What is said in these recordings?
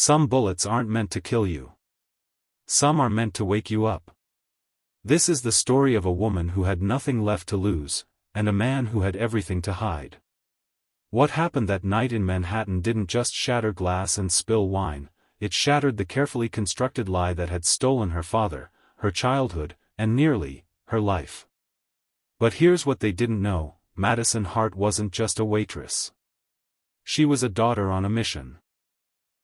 Some bullets aren't meant to kill you. Some are meant to wake you up. This is the story of a woman who had nothing left to lose, and a man who had everything to hide. What happened that night in Manhattan didn't just shatter glass and spill wine, it shattered the carefully constructed lie that had stolen her father, her childhood, and nearly, her life. But here's what they didn't know: Madison Hart wasn't just a waitress. She was a daughter on a mission.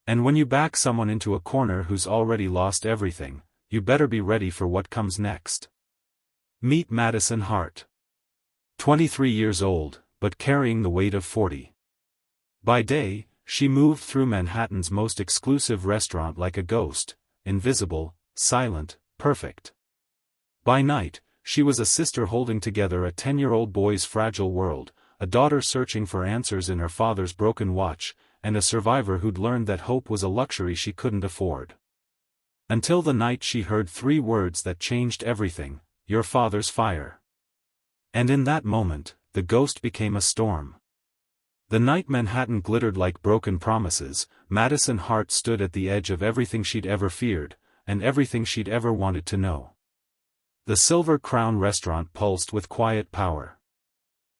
And when you back someone into a corner who's already lost everything, you better be ready for what comes next. Meet Madison Hart. 23 years old, but carrying the weight of 40. By day, she moved through Manhattan's most exclusive restaurant like a ghost, invisible, silent, perfect. By night, she was a sister holding together a 10-year-old boy's fragile world, a daughter searching for answers in her father's broken watch, and a survivor who'd learned that hope was a luxury she couldn't afford. Until the night she heard 3 words that changed everything: "Your father's fire." And in that moment, the ghost became a storm. The night Manhattan glittered like broken promises, Madison Hart stood at the edge of everything she'd ever feared, and everything she'd ever wanted to know. The Silver Crown restaurant pulsed with quiet power.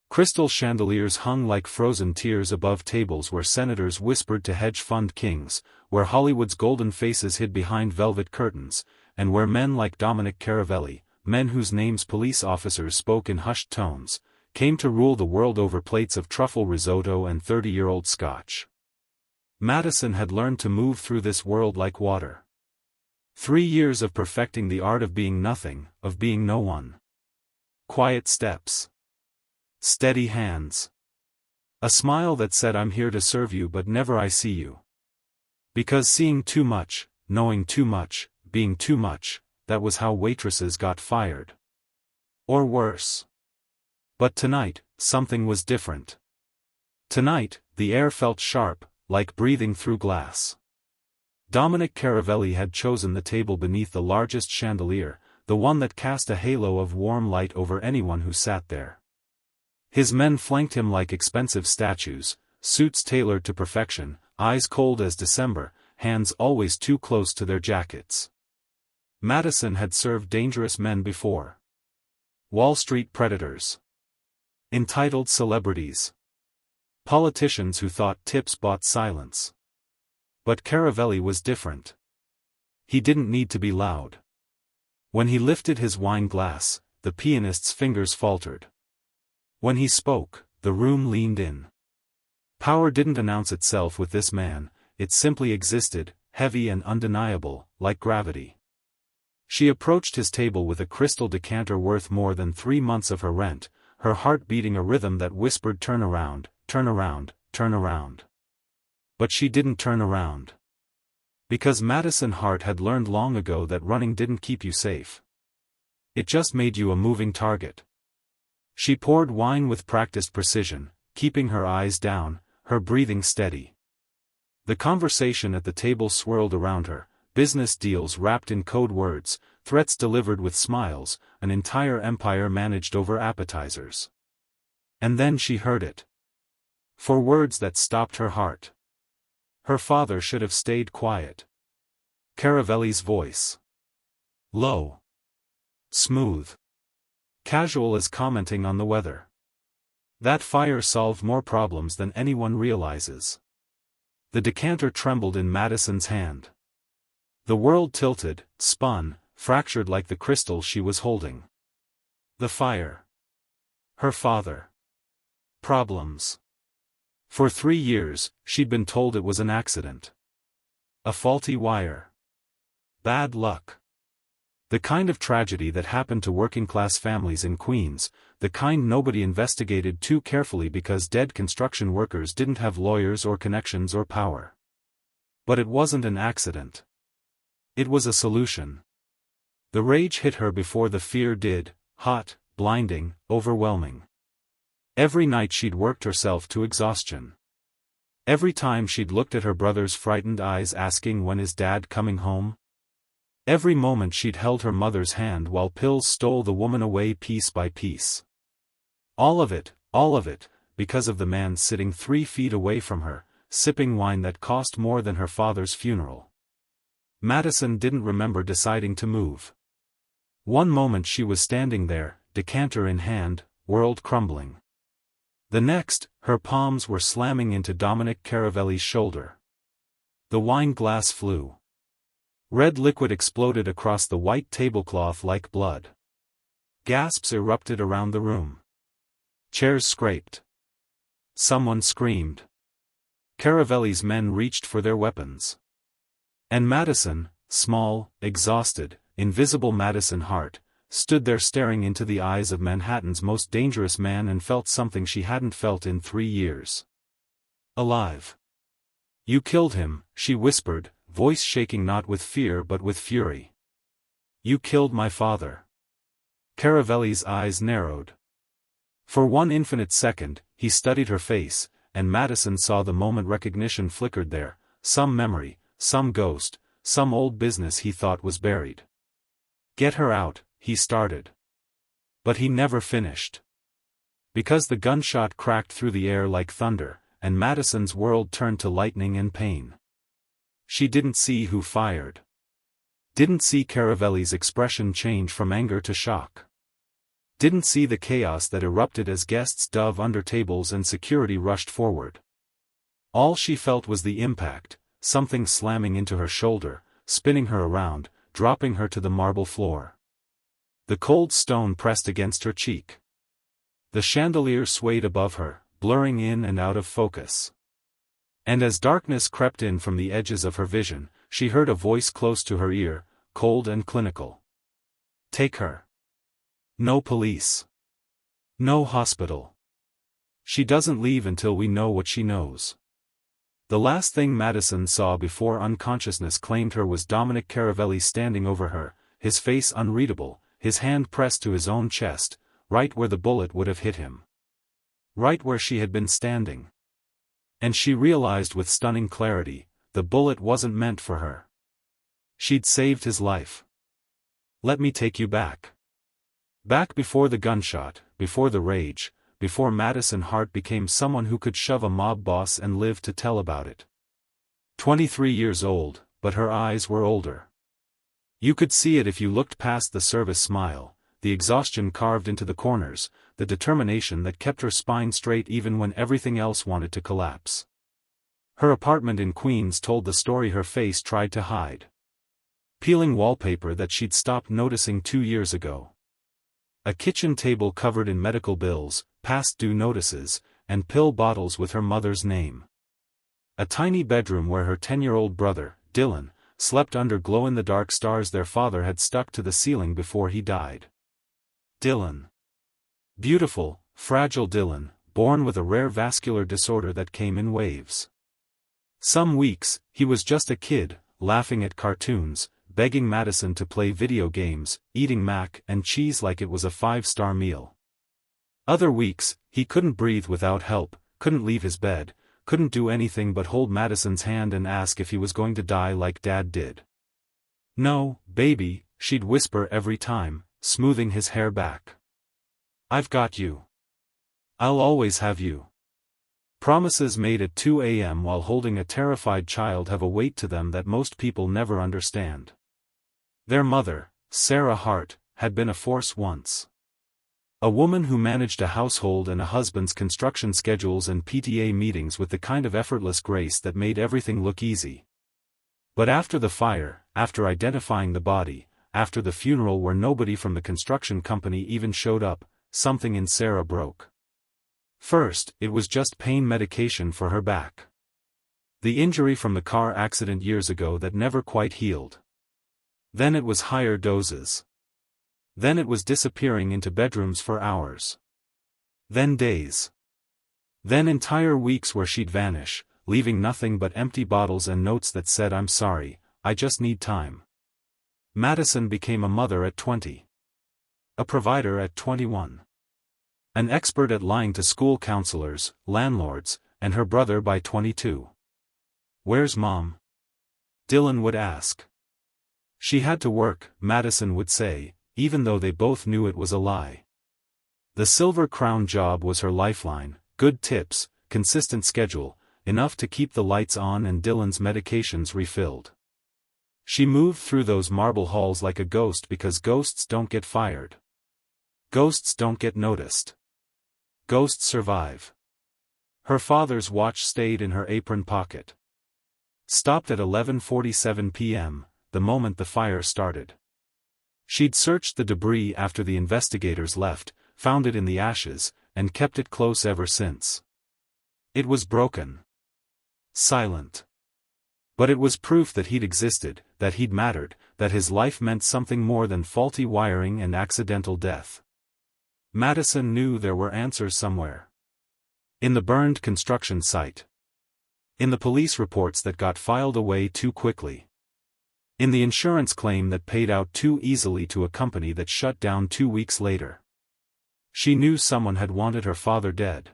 Crystal chandeliers hung like frozen tears above tables where senators whispered to hedge fund kings, where Hollywood's golden faces hid behind velvet curtains, and where men like Dominic Caravelli, men whose names police officers spoke in hushed tones, came to rule the world over plates of truffle risotto and 30-year-old scotch. Madison had learned to move through this world like water. 3 years of perfecting the art of being nothing, of being no one. Quiet steps. Steady hands. A smile that said, "I'm here to serve you but never I see you." Because seeing too much, knowing too much, being too much, that was how waitresses got fired. Or worse. But tonight, something was different. Tonight, the air felt sharp, like breathing through glass. Dominic Caravelli had chosen the table beneath the largest chandelier, the one that cast a halo of warm light over anyone who sat there. His men flanked him like expensive statues, suits tailored to perfection, eyes cold as December, hands always too close to their jackets. Madison had served dangerous men before. Wall Street predators. Entitled celebrities. Politicians who thought tips bought silence. But Caravelli was different. He didn't need to be loud. When he lifted his wine glass, the pianist's fingers faltered. When he spoke, the room leaned in. Power didn't announce itself with this man, it simply existed, heavy and undeniable, like gravity. She approached his table with a crystal decanter worth more than 3 months of her rent, her heart beating a rhythm that whispered, "Turn around, turn around, turn around." But she didn't turn around. Because Madison Hart had learned long ago that running didn't keep you safe. It just made you a moving target. She poured wine with practiced precision, keeping her eyes down, her breathing steady. The conversation at the table swirled around her, business deals wrapped in code words, threats delivered with smiles, an entire empire managed over appetizers. And then she heard it. 4 words that stopped her heart. Her father should have stayed quiet. Caravelli's voice. Low. Smooth. Casual as commenting on the weather. That fire solved more problems than anyone realizes. The decanter trembled in Madison's hand. The world tilted, spun, fractured like the crystal she was holding. The fire. Her father. Problems. For 3 years, she'd been told it was an accident. A faulty wire. Bad luck. The kind of tragedy that happened to working-class families in Queens, the kind nobody investigated too carefully because dead construction workers didn't have lawyers or connections or power. But it wasn't an accident. It was a solution. The rage hit her before the fear did, hot, blinding, overwhelming. Every night she'd worked herself to exhaustion. Every time she'd looked at her brother's frightened eyes asking when is Dad coming home. Every moment she'd held her mother's hand while pills stole the woman away piece by piece. All of it, because of the man sitting 3 feet away from her, sipping wine that cost more than her father's funeral. Madison didn't remember deciding to move. One moment she was standing there, decanter in hand, world crumbling. The next, her palms were slamming into Dominic Caravelli's shoulder. The wine glass flew. Red liquid exploded across the white tablecloth like blood. Gasps erupted around the room. Chairs scraped. Someone screamed. Caravelli's men reached for their weapons. And Madison, small, exhausted, invisible Madison Hart, stood there staring into the eyes of Manhattan's most dangerous man and felt something she hadn't felt in 3 years. Alive. You killed him, she whispered, voice shaking not with fear but with fury. You killed my father. Caravelli's eyes narrowed. For one infinite second, he studied her face, and Madison saw the moment recognition flickered there, some memory, some ghost, some old business he thought was buried. Get her out, he started. But he never finished. Because the gunshot cracked through the air like thunder, and Madison's world turned to lightning and pain. She didn't see who fired. Didn't see Caravelli's expression change from anger to shock. Didn't see the chaos that erupted as guests dove under tables and security rushed forward. All she felt was the impact, something slamming into her shoulder, spinning her around, dropping her to the marble floor. The cold stone pressed against her cheek. The chandelier swayed above her, blurring in and out of focus. And as darkness crept in from the edges of her vision, she heard a voice close to her ear, cold and clinical. Take her. No police. No hospital. She doesn't leave until we know what she knows. The last thing Madison saw before unconsciousness claimed her was Dominic Caravelli standing over her, his face unreadable, his hand pressed to his own chest, right where the bullet would have hit him. Right where she had been standing. And she realized with stunning clarity, the bullet wasn't meant for her. She'd saved his life. Let me take you back. Back before the gunshot, before the rage, before Madison Hart became someone who could shove a mob boss and live to tell about it. 23 years old, but her eyes were older. You could see it if you looked past the service smile, the exhaustion carved into the corners, the determination that kept her spine straight even when everything else wanted to collapse. Her apartment in Queens told the story her face tried to hide. Peeling wallpaper that she'd stopped noticing 2 years ago. A kitchen table covered in medical bills, past due notices, and pill bottles with her mother's name. A tiny bedroom where her 10-year-old brother, Dylan, slept under glow-in-the-dark stars their father had stuck to the ceiling before he died. Dylan. Beautiful, fragile Dylan, born with a rare vascular disorder that came in waves. Some weeks, he was just a kid, laughing at cartoons, begging Madison to play video games, eating mac and cheese like it was a 5-star meal. Other weeks, he couldn't breathe without help, couldn't leave his bed, couldn't do anything but hold Madison's hand and ask if he was going to die like Dad did. No, baby, she'd whisper every time, smoothing his hair back. I've got you. I'll always have you. Promises made at 2 a.m. while holding a terrified child have a weight to them that most people never understand. Their mother, Sarah Hart, had been a force once. A woman who managed a household and a husband's construction schedules and PTA meetings with the kind of effortless grace that made everything look easy. But after the fire, after identifying the body, after the funeral where nobody from the construction company even showed up, something in Sarah broke. First, it was just pain medication for her back. The injury from the car accident years ago that never quite healed. Then it was higher doses. Then it was disappearing into bedrooms for hours. Then days. Then entire weeks where she'd vanish, leaving nothing but empty bottles and notes that said I'm sorry, I just need time. Madison became a mother at 20. A provider at 21. An expert at lying to school counselors, landlords, and her brother by 22. Where's Mom? Dylan would ask. She had to work, Madison would say, even though they both knew it was a lie. The Silver Crown job was her lifeline, good tips, consistent schedule, enough to keep the lights on and Dylan's medications refilled. She moved through those marble halls like a ghost because ghosts don't get fired. Ghosts don't get noticed. Ghosts survive. Her father's watch stayed in her apron pocket. Stopped at 11:47 p.m., the moment the fire started. She'd searched the debris after the investigators left, found it in the ashes, and kept it close ever since. It was broken. Silent. But it was proof that he'd existed, that he'd mattered, that his life meant something more than faulty wiring and accidental death. Madison knew there were answers somewhere. In the burned construction site. In the police reports that got filed away too quickly. In the insurance claim that paid out too easily to a company that shut down 2 weeks later. She knew someone had wanted her father dead.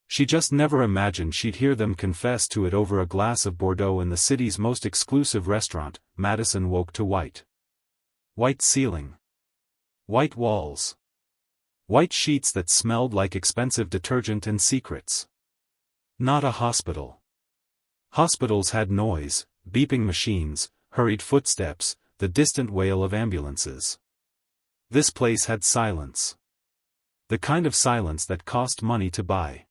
She just never imagined she'd hear them confess to it over a glass of Bordeaux in the city's most exclusive restaurant. Madison woke to white. White ceiling. White walls. White sheets that smelled like expensive detergent and secrets. Not a hospital. Hospitals had noise, beeping machines, hurried footsteps, the distant wail of ambulances. This place had silence. The kind of silence that cost money to buy.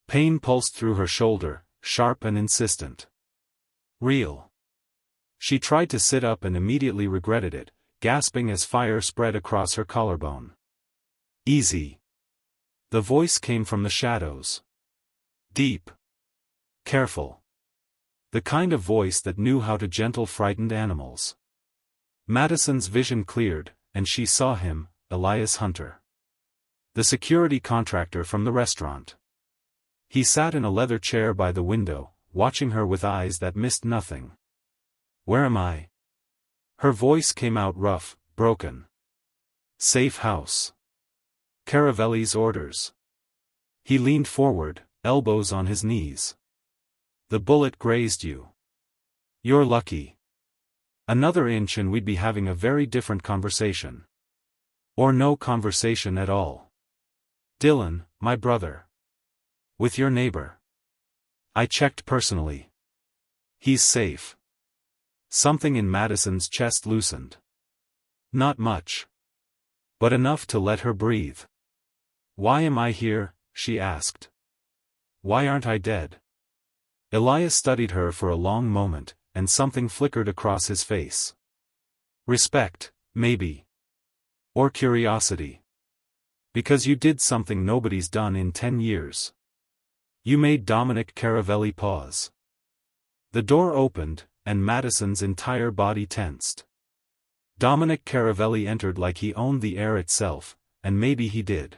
Pain pulsed through her shoulder, sharp and insistent. Real. She tried to sit up and immediately regretted it, gasping as fire spread across her collarbone. Easy. The voice came from the shadows. Deep. Careful. The kind of voice that knew how to gentle frightened animals. Madison's vision cleared, and she saw him, Elias Hunter. The security contractor from the restaurant. He sat in a leather chair by the window, watching her with eyes that missed nothing. Where am I? Her voice came out rough, broken. Safe house. Caravelli's orders. He leaned forward, elbows on his knees. The bullet grazed you. You're lucky. Another inch and we'd be having a very different conversation. Or no conversation at all. Dylan, my brother. With your neighbor. I checked personally. He's safe. Something in Madison's chest loosened. Not much. But enough to let her breathe. Why am I here? She asked. Why aren't I dead? Elias studied her for a long moment, and something flickered across his face. Respect, maybe. Or curiosity. Because you did something nobody's done in 10 years. You made Dominic Caravelli pause. The door opened, and Madison's entire body tensed. Dominic Caravelli entered like he owned the air itself, and maybe he did.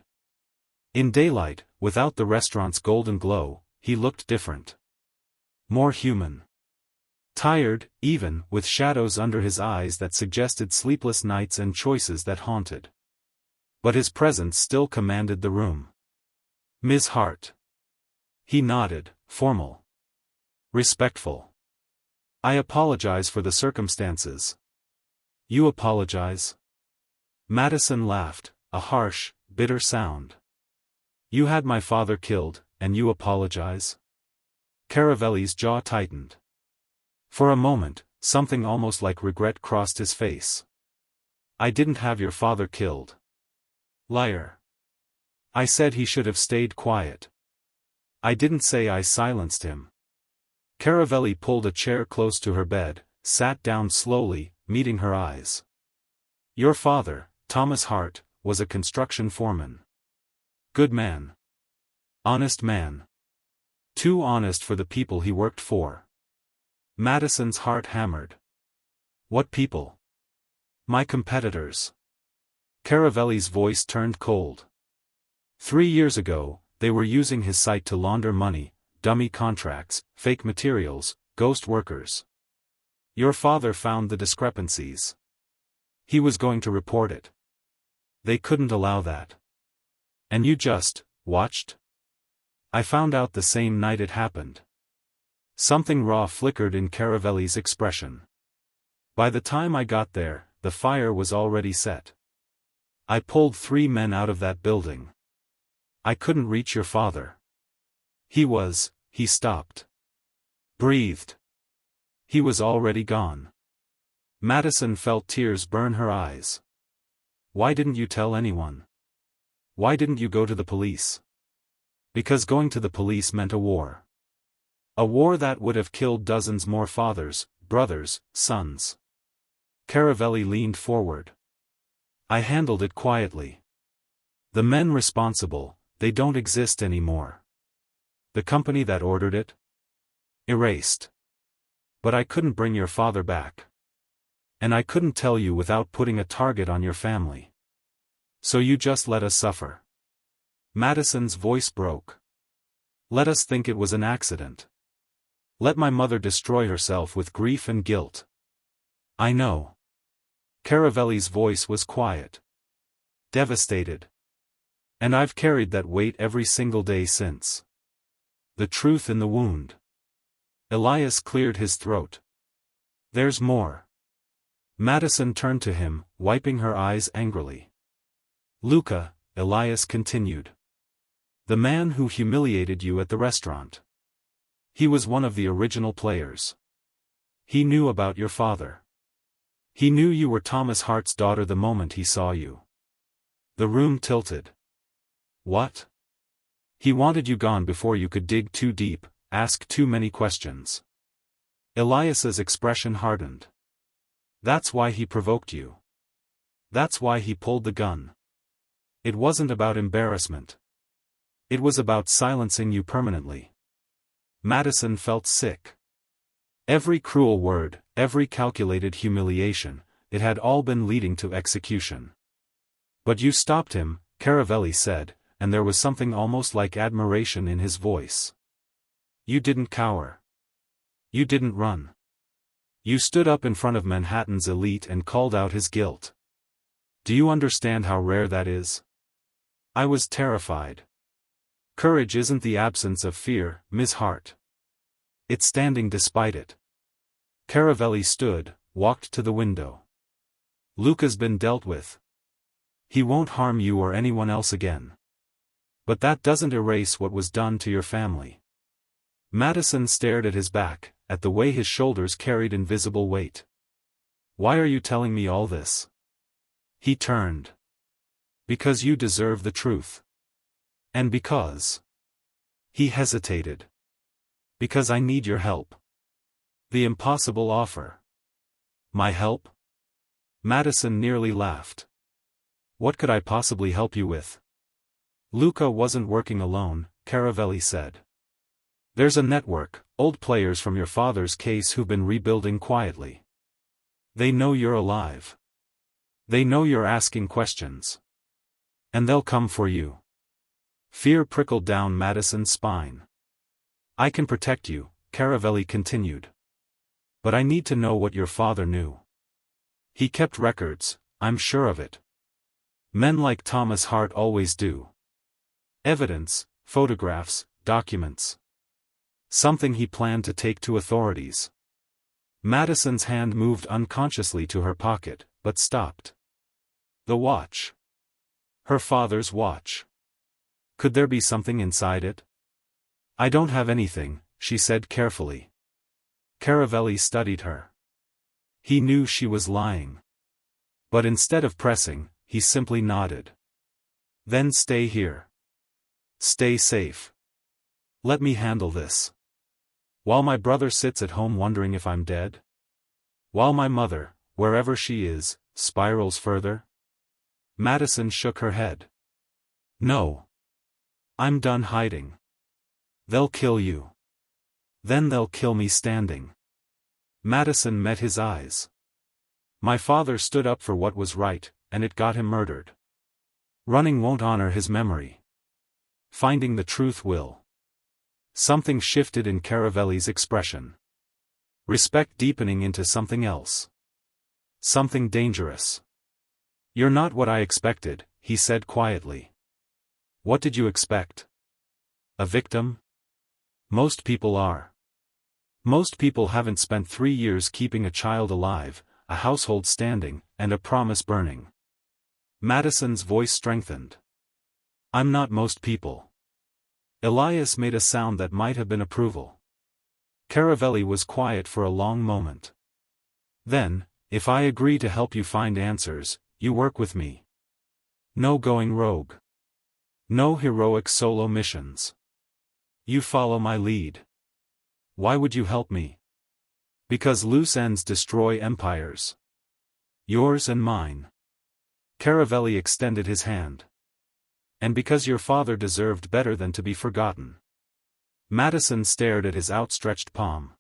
In daylight, without the restaurant's golden glow, he looked different. More human. Tired, even, with shadows under his eyes that suggested sleepless nights and choices that haunted. But his presence still commanded the room. Ms. Hart. He nodded, formal. Respectful. I apologize for the circumstances. You apologize? Madison laughed, a harsh, bitter sound. You had my father killed, and you apologize? Caravelli's jaw tightened. For a moment, something almost like regret crossed his face. I didn't have your father killed. Liar. I said he should have stayed quiet. I didn't say I silenced him. Caravelli pulled a chair close to her bed, sat down slowly, meeting her eyes. Your father, Thomas Hart, was a construction foreman. Good man. Honest man. Too honest for the people he worked for. Madison's heart hammered. What people? My competitors. Caravelli's voice turned cold. 3 years ago, they were using his site to launder money, dummy contracts, fake materials, ghost workers. Your father found the discrepancies. He was going to report it. They couldn't allow that. And you just watched? I found out the same night it happened. Something raw flickered in Caravelli's expression. By the time I got there, the fire was already set. I pulled 3 men out of that building. I couldn't reach your father. He was he stopped. Breathed. He was already gone. Madison felt tears burn her eyes. Why didn't you tell anyone? Why didn't you go to the police? Because going to the police meant a war. A war that would have killed dozens more fathers, brothers, sons. Caravelli leaned forward. I handled it quietly. The men responsible, they don't exist anymore. The company that ordered it? Erased. But I couldn't bring your father back. And I couldn't tell you without putting a target on your family. So you just let us suffer. Madison's voice broke. Let us think it was an accident. Let my mother destroy herself with grief and guilt. I know. Caravelli's voice was quiet. Devastated. And I've carried that weight every single day since. The truth in the wound. Elias cleared his throat. There's more. Madison turned to him, wiping her eyes angrily. Luca, Elias continued. The man who humiliated you at the restaurant. He was one of the original players. He knew about your father. He knew you were Thomas Hart's daughter the moment he saw you. The room tilted. What? He wanted you gone before you could dig too deep, ask too many questions. Elias's expression hardened. That's why he provoked you. That's why he pulled the gun. It wasn't about embarrassment. It was about silencing you permanently. Madison felt sick. Every cruel word, every calculated humiliation, it had all been leading to execution. But you stopped him, Caravelli said, and there was something almost like admiration in his voice. You didn't cower. You didn't run. You stood up in front of Manhattan's elite and called out his guilt. Do you understand how rare that is? I was terrified. Courage isn't the absence of fear, Miss Hart. It's standing despite it. Caravelli stood, walked to the window. Luca's been dealt with. He won't harm you or anyone else again. But that doesn't erase what was done to your family. Madison stared at his back, at the way his shoulders carried invisible weight. Why are you telling me all this? He turned. Because you deserve the truth. And because. He hesitated. Because I need your help. The impossible offer. My help? Madison nearly laughed. What could I possibly help you with? Luca wasn't working alone, Caravelli said. There's a network, old players from your father's case who've been rebuilding quietly. They know you're alive. They know you're asking questions. And they'll come for you. Fear prickled down Madison's spine. I can protect you, Caravelli continued. But I need to know what your father knew. He kept records, I'm sure of it. Men like Thomas Hart always do. Evidence, photographs, documents. Something he planned to take to authorities. Madison's hand moved unconsciously to her pocket, but stopped. The watch. Her father's watch. Could there be something inside it? I don't have anything, she said carefully. Caravelli studied her. He knew she was lying. But instead of pressing, he simply nodded. Then stay here. Stay safe. Let me handle this. While my brother sits at home wondering if I'm dead? While my mother, wherever she is, spirals further? Madison shook her head. No. I'm done hiding. They'll kill you. Then they'll kill me standing. Madison met his eyes. My father stood up for what was right, and it got him murdered. Running won't honor his memory. Finding the truth will. Something shifted in Caravelli's expression. Respect deepening into something else. Something dangerous. You're not what I expected, he said quietly. What did you expect? A victim? Most people are. Most people haven't spent 3 years keeping a child alive, a household standing, and a promise burning. Madison's voice strengthened. I'm not most people. Elias made a sound that might have been approval. Caravelli was quiet for a long moment. Then, if I agree to help you find answers, you work with me. No going rogue. No heroic solo missions. You follow my lead. Why would you help me? Because loose ends destroy empires. Yours and mine. Caravelli extended his hand. And because your father deserved better than to be forgotten. Madison stared at his outstretched palm.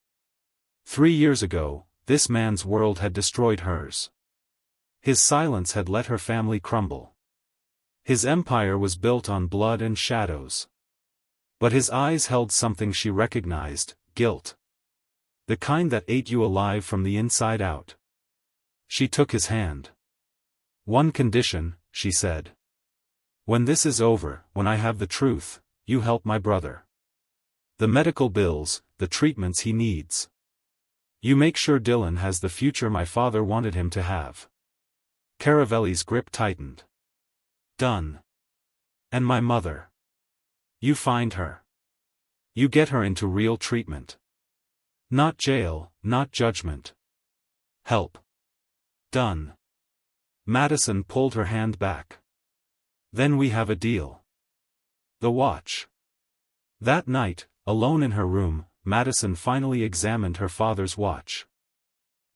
3 years ago, this man's world had destroyed hers. His silence had let her family crumble. His empire was built on blood and shadows. But his eyes held something she recognized: guilt. The kind that ate you alive from the inside out. She took his hand. One condition, she said. When this is over, when I have the truth, you help my brother. The medical bills, the treatments he needs. You make sure Dylan has the future my father wanted him to have. Caravelli's grip tightened. Done. And my mother. You find her. You get her into real treatment. Not jail, not judgment. Help. Done. Madison pulled her hand back. Then we have a deal. The watch. That night, alone in her room, Madison finally examined her father's watch.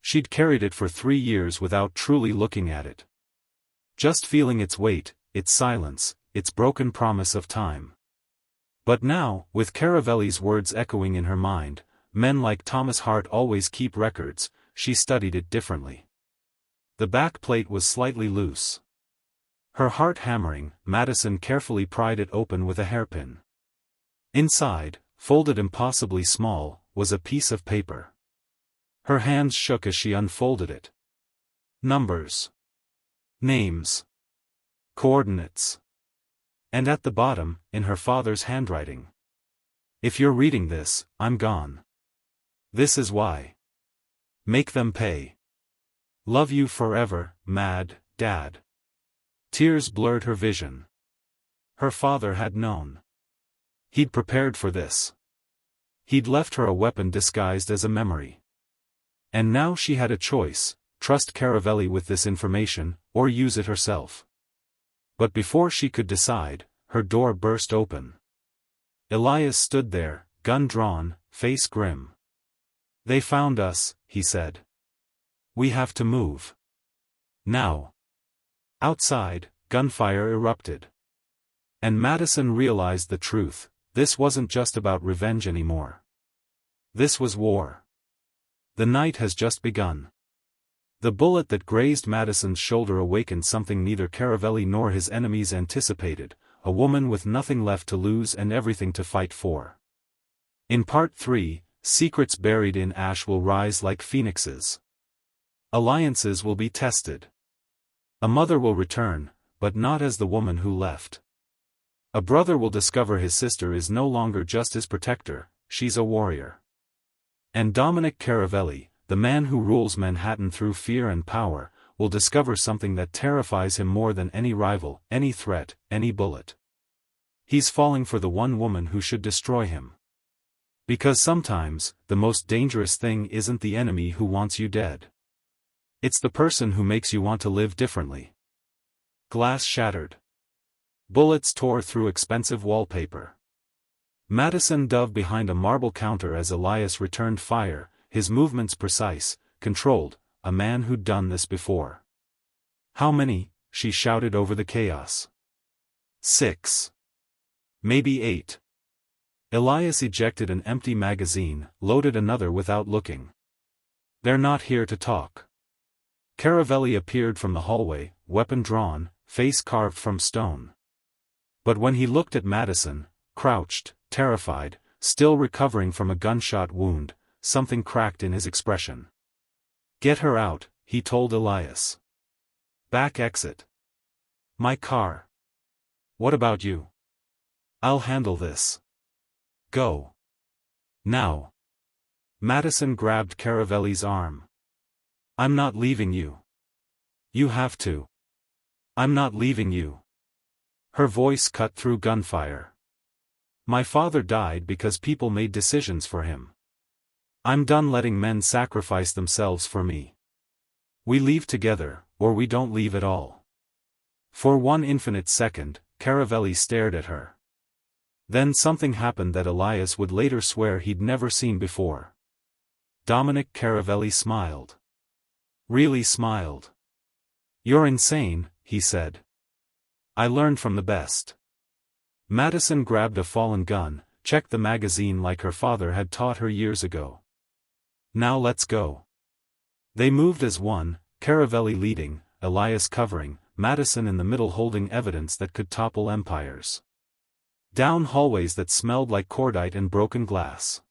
She'd carried it for 3 years without truly looking at it. Just feeling its weight, its silence, its broken promise of time. But now, with Caravelli's words echoing in her mind, men like Thomas Hart always keep records, she studied it differently. The back plate was slightly loose. Her heart hammering, Madison carefully pried it open with a hairpin. Inside, folded impossibly small, was a piece of paper. Her hands shook as she unfolded it. Numbers. Names. Coordinates. And at the bottom, in her father's handwriting. If you're reading this, I'm gone. This is why. Make them pay. Love you forever, Mad, Dad. Tears blurred her vision. Her father had known. He'd prepared for this. He'd left her a weapon disguised as a memory. And now she had a choice: trust Caravelli with this information, or use it herself. But before she could decide, her door burst open. Elias stood there, gun drawn, face grim. They found us, he said. We have to move. Now. Outside, gunfire erupted. And Madison realized the truth: this wasn't just about revenge anymore. This was war. The night has just begun. The bullet that grazed Madison's shoulder awakened something neither Caravelli nor his enemies anticipated: a woman with nothing left to lose and everything to fight for. In Part 3, secrets buried in ash will rise like phoenixes. Alliances will be tested. A mother will return, but not as the woman who left. A brother will discover his sister is no longer just his protector, she's a warrior. And Dominic Caravelli, the man who rules Manhattan through fear and power, will discover something that terrifies him more than any rival, any threat, any bullet. He's falling for the one woman who should destroy him. Because sometimes, the most dangerous thing isn't the enemy who wants you dead. It's the person who makes you want to live differently. Glass shattered. Bullets tore through expensive wallpaper. Madison dove behind a marble counter as Elias returned fire, his movements precise, controlled, a man who'd done this before. How many? She shouted over the chaos. 6. Maybe 8. Elias ejected an empty magazine, loaded another without looking. They're not here to talk. Caravelli appeared from the hallway, weapon drawn, face carved from stone. But when he looked at Madison, crouched, terrified, still recovering from a gunshot wound, something cracked in his expression. Get her out, he told Elias. Back exit. My car. What about you? I'll handle this. Go. Now. Madison grabbed Caravelli's arm. I'm not leaving you. You have to. I'm not leaving you. Her voice cut through gunfire. My father died because people made decisions for him. I'm done letting men sacrifice themselves for me. We leave together, or we don't leave at all. For one infinite second, Caravelli stared at her. Then something happened that Elias would later swear he'd never seen before. Dominic Caravelli smiled. Really smiled. You're insane, he said. I learned from the best. Madison grabbed a fallen gun, checked the magazine like her father had taught her years ago. Now let's go. They moved as one, Caravelli leading, Elias covering, Madison in the middle holding evidence that could topple empires. Down hallways that smelled like cordite and broken glass.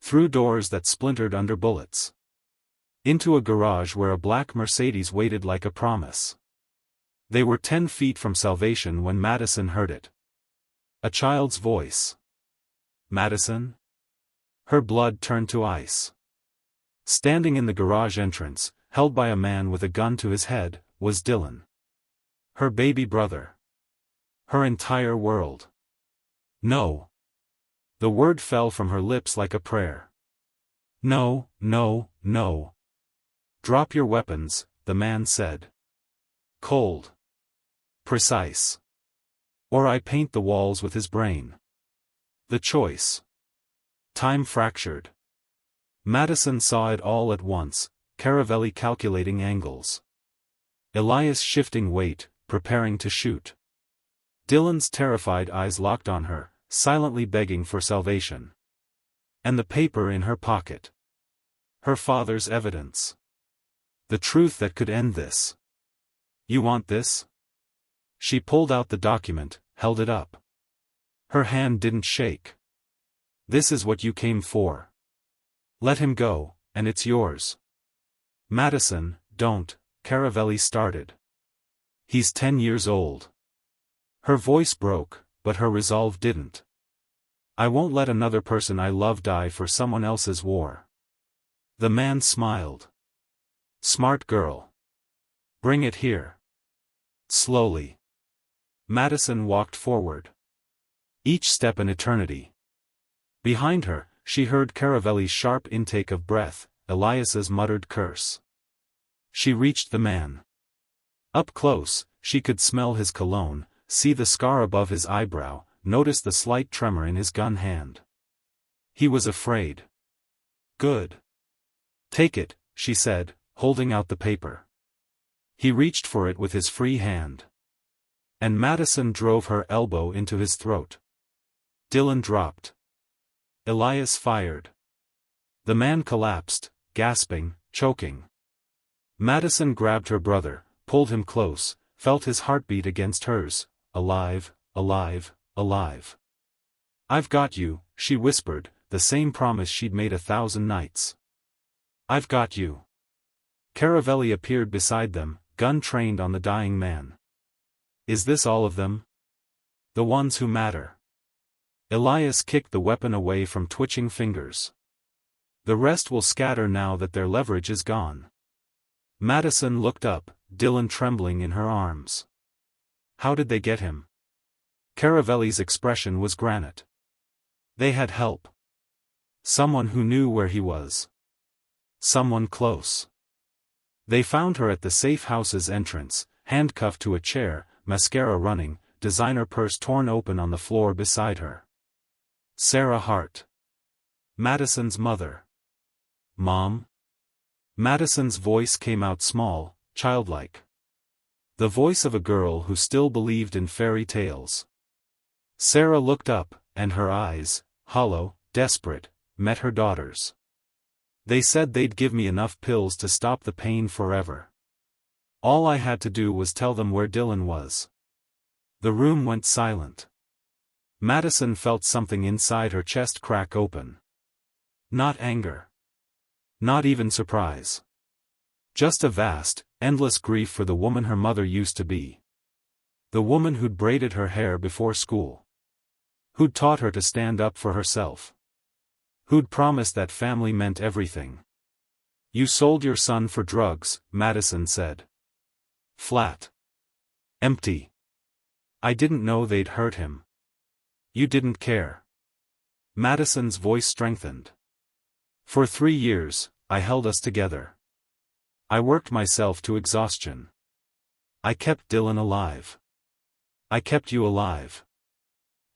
Through doors that splintered under bullets. Into a garage where a black Mercedes waited like a promise. They were 10 feet from salvation when Madison heard it. A child's voice. Madison? Her blood turned to ice. Standing in the garage entrance, held by a man with a gun to his head, was Dylan. Her baby brother. Her entire world. No. The word fell from her lips like a prayer. No, no, no. Drop your weapons, the man said. Cold. Precise. Or I paint the walls with his brain. The choice. Time fractured. Madison saw it all at once, Caravelli calculating angles. Elias shifting weight, preparing to shoot. Dylan's terrified eyes locked on her, silently begging for salvation. And the paper in her pocket. Her father's evidence. The truth that could end this. You want this? She pulled out the document, held it up. Her hand didn't shake. This is what you came for. Let him go, and it's yours. Madison, don't, Caravelli started. He's 10 years old. Her voice broke, but her resolve didn't. I won't let another person I love die for someone else's war. The man smiled. Smart girl. Bring it here. Slowly. Madison walked forward. Each step an eternity. Behind her, she heard Caravelli's sharp intake of breath, Elias's muttered curse. She reached the man. Up close, she could smell his cologne, see the scar above his eyebrow, notice the slight tremor in his gun hand. He was afraid. Good. Take it, she said, holding out the paper. He reached for it with his free hand. And Madison drove her elbow into his throat. Dylan dropped. Elias fired. The man collapsed, gasping, choking. Madison grabbed her brother, pulled him close, felt his heartbeat against hers, alive, alive, alive. I've got you, she whispered, the same promise she'd made 1,000 nights. I've got you. Caravelli appeared beside them, gun trained on the dying man. Is this all of them? The ones who matter. Elias kicked the weapon away from twitching fingers. The rest will scatter now that their leverage is gone. Madison looked up, Dylan trembling in her arms. How did they get him? Caravelli's expression was granite. They had help. Someone who knew where he was. Someone close. They found her at the safe house's entrance, handcuffed to a chair, mascara running, designer purse torn open on the floor beside her. Sarah Hart. Madison's mother. Mom? Madison's voice came out small, childlike. The voice of a girl who still believed in fairy tales. Sarah looked up, and her eyes, hollow, desperate, met her daughter's. They said they'd give me enough pills to stop the pain forever. All I had to do was tell them where Dylan was. The room went silent. Madison felt something inside her chest crack open. Not anger. Not even surprise. Just a vast, endless grief for the woman her mother used to be. The woman who'd braided her hair before school. Who'd taught her to stand up for herself. Who'd promised that family meant everything. You sold your son for drugs, Madison said. Flat. Empty. I didn't know they'd hurt him. You didn't care. Madison's voice strengthened. For 3 years, I held us together. I worked myself to exhaustion. I kept Dylan alive. I kept you alive.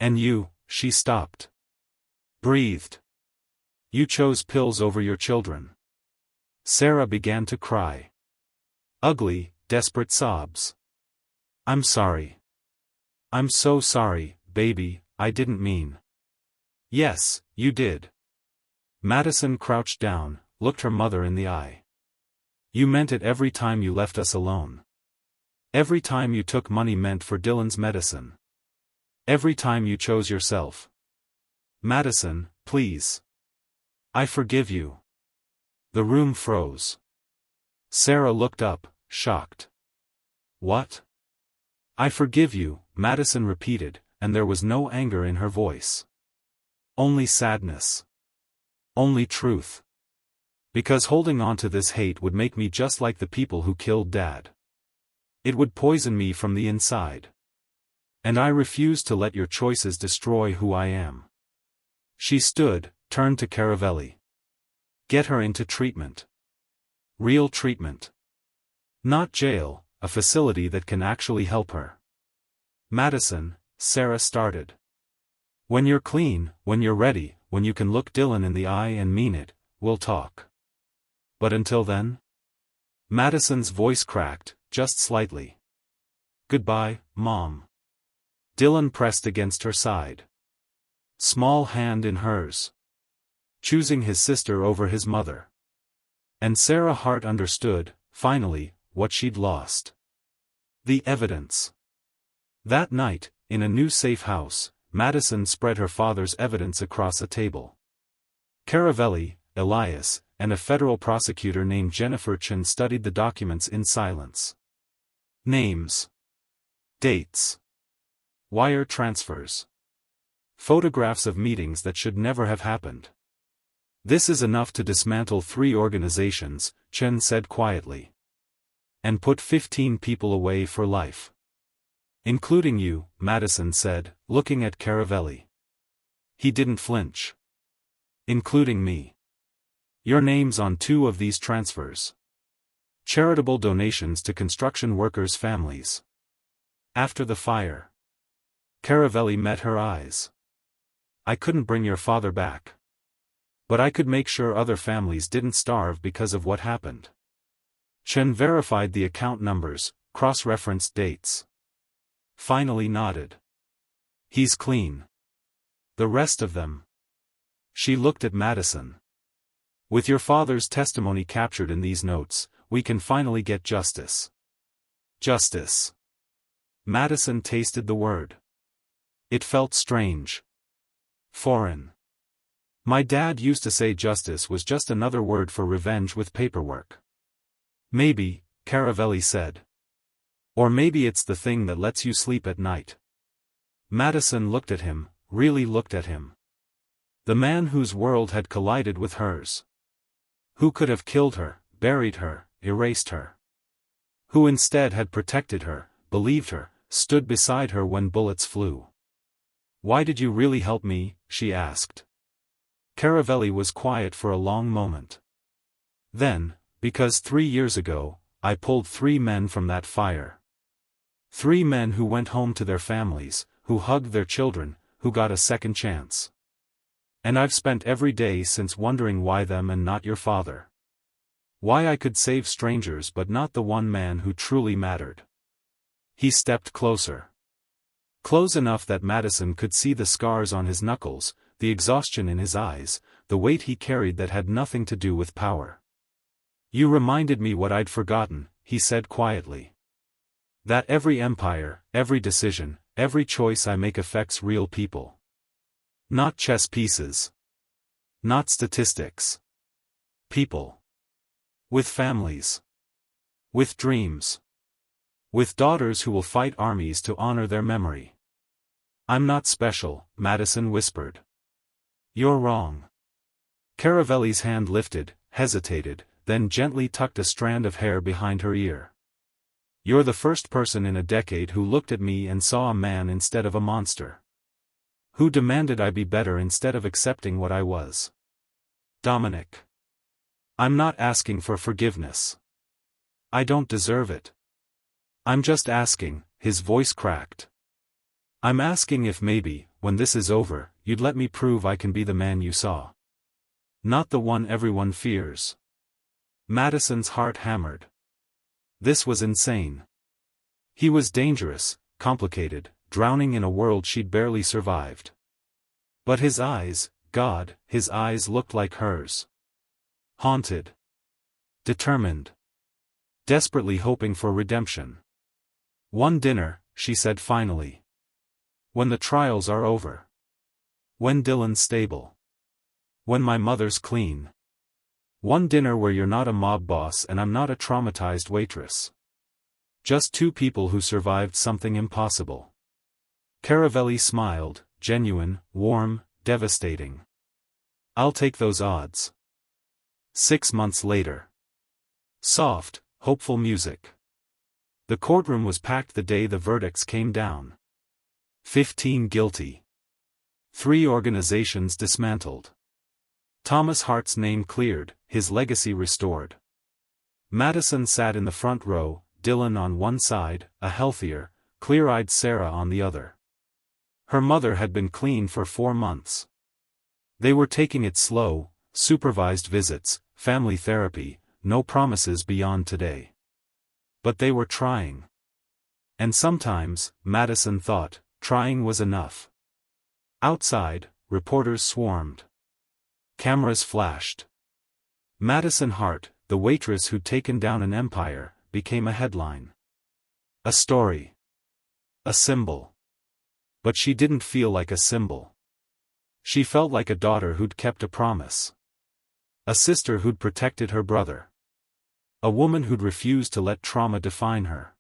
And you, she stopped. Breathed. You chose pills over your children. Sarah began to cry. Ugly, desperate sobs. I'm sorry. I'm so sorry, baby, I didn't mean. Yes, you did. Madison crouched down, looked her mother in the eye. You meant it every time you left us alone. Every time you took money meant for Dylan's medicine. Every time you chose yourself. Madison, please. I forgive you. The room froze. Sarah looked up, shocked. What? I forgive you, Madison repeated, and there was no anger in her voice. Only sadness. Only truth. Because holding on to this hate would make me just like the people who killed Dad. It would poison me from the inside. And I refuse to let your choices destroy who I am. She stood, turned to Caravelli. Get her into treatment. Real treatment. Not jail, a facility that can actually help her. Madison, Sarah started. When you're clean, when you're ready, when you can look Dylan in the eye and mean it, we'll talk. But until then? Madison's voice cracked, just slightly. Goodbye, Mom. Dylan pressed against her side. Small hand in hers. Choosing his sister over his mother. And Sarah Hart understood, finally, what she'd lost. The evidence. That night, in a new safe house, Madison spread her father's evidence across a table. Caravelli, Elias, and a federal prosecutor named Jennifer Chen studied the documents in silence. Names. Dates. Wire transfers. Photographs of meetings that should never have happened. This is enough to dismantle 3 organizations, Chen said quietly. And put 15 people away for life. Including you, Madison said, looking at Caravelli. He didn't flinch. Including me. Your name's on 2 of these transfers. Charitable donations to construction workers' families. After the fire. Caravelli met her eyes. I couldn't bring your father back. But I could make sure other families didn't starve because of what happened. Chen verified the account numbers, cross-referenced dates. Finally nodded. He's clean. The rest of them. She looked at Madison. With your father's testimony captured in these notes, we can finally get justice. Justice. Madison tasted the word. It felt strange. Foreign. My dad used to say justice was just another word for revenge with paperwork. Maybe, Caravelli said. Or maybe it's the thing that lets you sleep at night. Madison looked at him, really looked at him. The man whose world had collided with hers. Who could have killed her, buried her, erased her. Who instead had protected her, believed her, stood beside her when bullets flew. Why did you really help me? She asked. Caravelli was quiet for a long moment. Then, because 3 years ago, I pulled 3 men from that fire. 3 men who went home to their families, who hugged their children, who got a second chance. And I've spent every day since wondering why them and not your father. Why I could save strangers but not the one man who truly mattered. He stepped closer. Close enough that Madison could see the scars on his knuckles, the exhaustion in his eyes, the weight he carried that had nothing to do with power. You reminded me what I'd forgotten, he said quietly. That every empire, every decision, every choice I make affects real people. Not chess pieces. Not statistics. People. With families. With dreams. With daughters who will fight armies to honor their memory. I'm not special, Madison whispered. You're wrong. Caravelli's hand lifted, hesitated, then gently tucked a strand of hair behind her ear. You're the first person in a decade who looked at me and saw a man instead of a monster. Who demanded I be better instead of accepting what I was. Dominic. I'm not asking for forgiveness. I don't deserve it. I'm just asking, his voice cracked. I'm asking if maybe, when this is over, you'd let me prove I can be the man you saw. Not the one everyone fears. Madison's heart hammered. This was insane. He was dangerous, complicated, drowning in a world she'd barely survived. But his eyes, God, his eyes looked like hers. Haunted. Determined. Desperately hoping for redemption. One dinner, she said finally. When the trials are over. When Dylan's stable. When my mother's clean. One dinner where you're not a mob boss and I'm not a traumatized waitress. Just two people who survived something impossible. Caravelli smiled, genuine, warm, devastating. I'll take those odds. 6 months later. Soft, hopeful music. The courtroom was packed the day the verdicts came down. 15 guilty. 3 organizations dismantled. Thomas Hart's name cleared, his legacy restored. Madison sat in the front row, Dylan on one side, a healthier, clear-eyed Sarah on the other. Her mother had been clean for 4 months. They were taking it slow, supervised visits, family therapy, no promises beyond today. But they were trying. And sometimes, Madison thought, trying was enough. Outside, reporters swarmed. Cameras flashed. Madison Hart, the waitress who'd taken down an empire, became a headline. A story. A symbol. But she didn't feel like a symbol. She felt like a daughter who'd kept a promise. A sister who'd protected her brother. A woman who'd refused to let trauma define her.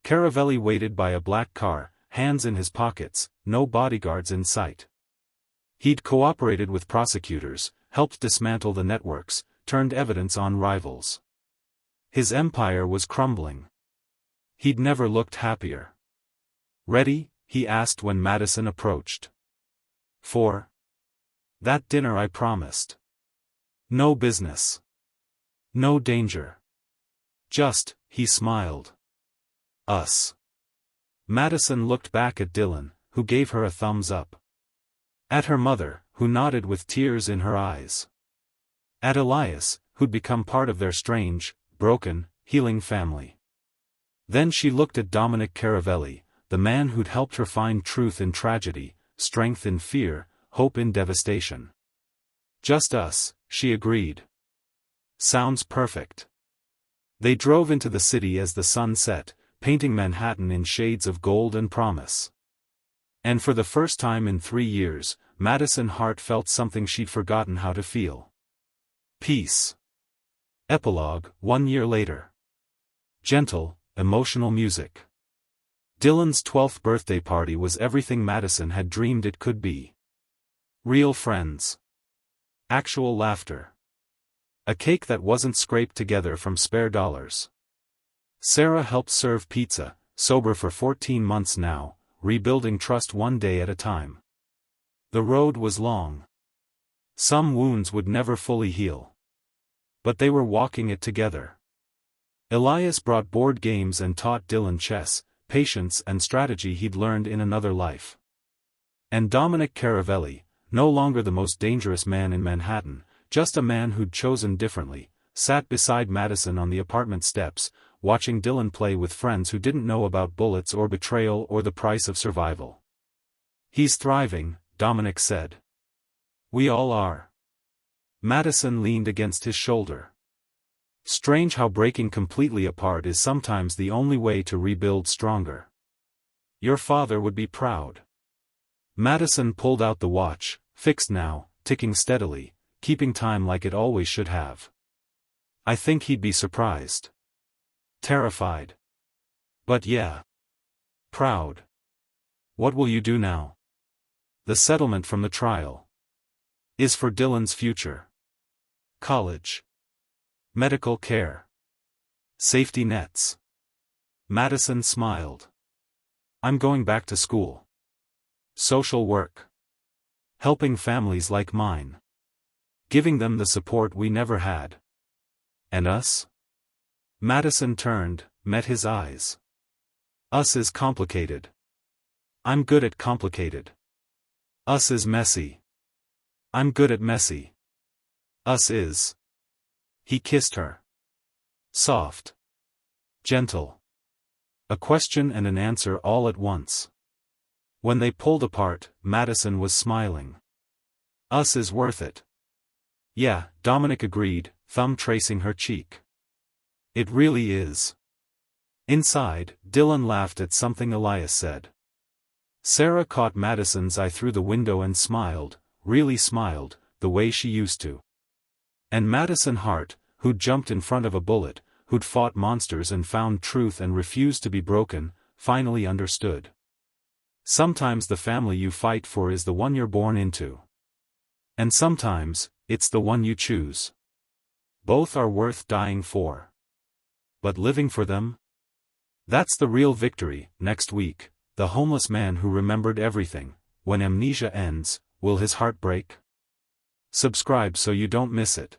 Caravelli waited by a black car, hands in his pockets, no bodyguards in sight. He'd cooperated with prosecutors, helped dismantle the networks, turned evidence on rivals. His empire was crumbling. He'd never looked happier. Ready? He asked when Madison approached. For that dinner I promised. No business. No danger. Just, he smiled. Us. Madison looked back at Dylan, who gave her a thumbs up. At her mother, who nodded with tears in her eyes. At Elias, who'd become part of their strange, broken, healing family. Then she looked at Dominic Caravelli, the man who'd helped her find truth in tragedy, strength in fear, hope in devastation. Just us, she agreed. Sounds perfect. They drove into the city as the sun set, painting Manhattan in shades of gold and promise. And for the first time in 3 years, Madison Hart felt something she'd forgotten how to feel. Peace. Epilogue, 1 year later. Gentle, emotional music. Dylan's 12th birthday party was everything Madison had dreamed it could be. Real friends. Actual laughter. A cake that wasn't scraped together from spare dollars. Sarah helped serve pizza, sober for 14 months now, rebuilding trust one day at a time. The road was long. Some wounds would never fully heal. But they were walking it together. Elias brought board games and taught Dylan chess, patience and strategy he'd learned in another life. And Dominic Caravelli, no longer the most dangerous man in Manhattan, just a man who'd chosen differently, sat beside Madison on the apartment steps, watching Dylan play with friends who didn't know about bullets or betrayal or the price of survival. He's thriving, Dominic said. We all are. Madison leaned against his shoulder. Strange how breaking completely apart is sometimes the only way to rebuild stronger. Your father would be proud. Madison pulled out the watch, fixed now, ticking steadily, keeping time like it always should have. I think he'd be surprised. Terrified. But yeah. Proud. What will you do now? The settlement from the trial is for Dylan's future. College. Medical care. Safety nets. Madison smiled. I'm going back to school. Social work. Helping families like mine. Giving them the support we never had. And us? Madison turned, met his eyes. Us is complicated. I'm good at complicated. Us is messy. I'm good at messy. Us is. He kissed her. Soft. Gentle. A question and an answer all at once. When they pulled apart, Madison was smiling. Us is worth it. Yeah, Dominic agreed, thumb tracing her cheek. It really is. Inside, Dylan laughed at something Elias said. Sarah caught Madison's eye through the window and smiled, really smiled, the way she used to. And Madison Hart, who'd jumped in front of a bullet, who'd fought monsters and found truth and refused to be broken, finally understood. Sometimes the family you fight for is the one you're born into. And sometimes, it's the one you choose. Both are worth dying for. But living for them? That's the real victory. Next week, the homeless man who remembered everything. When amnesia ends, will his heart break? Subscribe so you don't miss it.